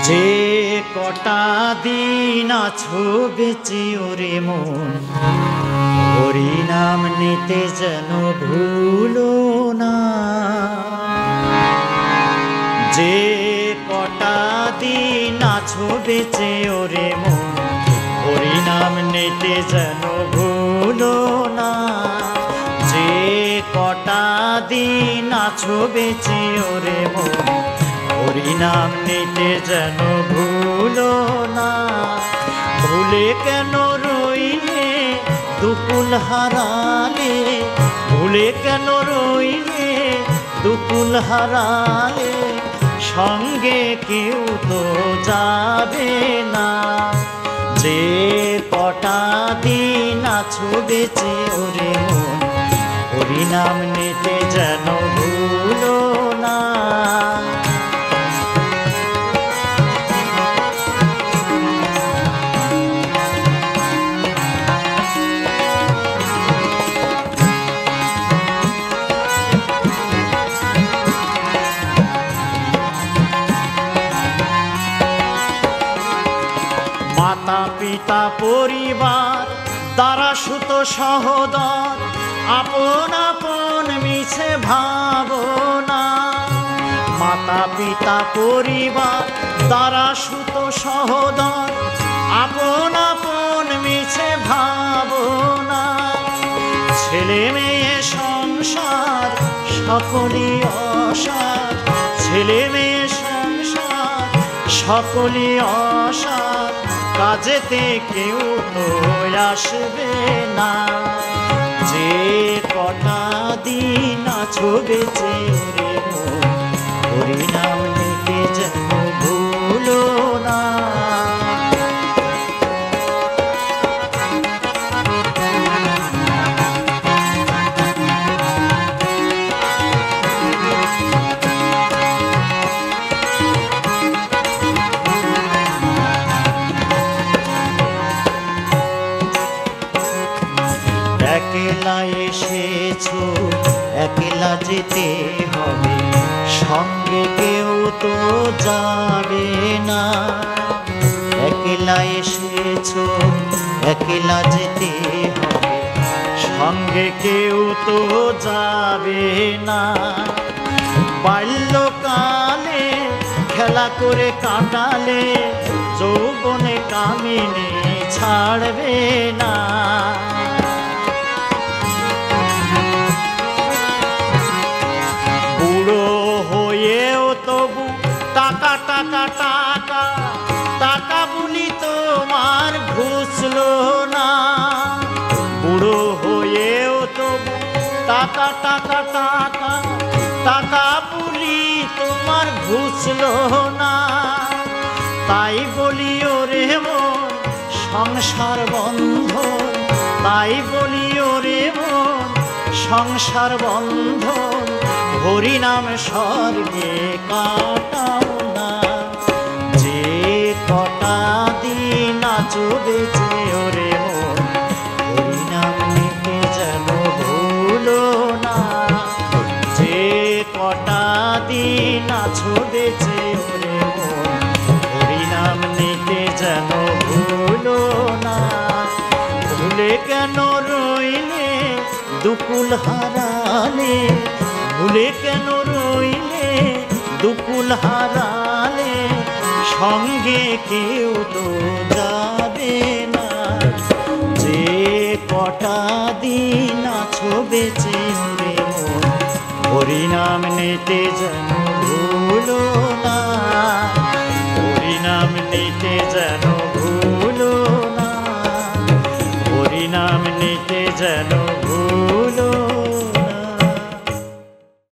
যে কটা দিন আছো বেঁচে ওরে মন, হরি নাম নিতে যেন ভুলো না। যে কটা দিন আছো বেঁচে ওরে মন, হরি নাম নিতে যেন ভুলো না। যে কটা দিন আছো বেঁচে ওরে মন, হরি নাম নিতে যেন ভুলো না। ভুলে কেন রইলে দুকুল হারালে, ভুলে কেন রইলে দুকুল হারালে, সঙ্গে কেউ তো যাবে না। যে কটা দিন আছো বেঁচে ওরে মন, হরি নাম নিতে যেন ভুলো না। মাতা পিতা পরিবার দ্বারা সুত সহোদর, আপন আপন মিছে ভাবনা। মাতা পিতা পরিবার দ্বারা সুত সহোদর, আপন আপন মিছে ভাবনা। ছেলে মেয়ে সংসার সকলই অসার, ছেলে মেয়ে সংসার সকলই অসার, কাজেতে কেউ তো আসবে না। যে কটা দিন আছো বেঁচে ওরে মন, হরি নাম নিতে যেন ভুলো না। একলা এসেছো একলা যেতে হবে, সঙ্গে কেউ তো যাবে না। একলা এসেছো একলা যেতে হবে, সঙ্গে কেউ তো যাবে না। বাল্যকালে খেলা করে কাটালে, যৌবনে কামিনী ছাড়বে না। বুড়ো হয়েও তবু টাকা টাকা টাকা, টাকা বলি তোমার ঘুষলো না। বুড়ো হয়েও তবু টাকা টাকা টাকা, টাকা বলি তোমার ঘুষলো না। তাই বলি ওরে মন সংসার বন্ধন, তাই বলি ওরে মন সংসার বন্ধন, হরি নাম স্বর্গে কাটাও না। যে কটা দিন আছো বেঁচে ওরে মন, হরি নাম নিতে যেন ভুলো না। যে কটা দিন আছো বেঁচে ওরে মন, হরি নাম নিতে যেন ভুলো না। ভুলে কেন রইলে দুকুল হারালে, ভুলে কেন রইলে দুকুল হারালে, সঙ্গে কেউ তো যাবে না। যে কটা দিন আছো বেঁচে ওরে মন, হরি নাম নিতে যেন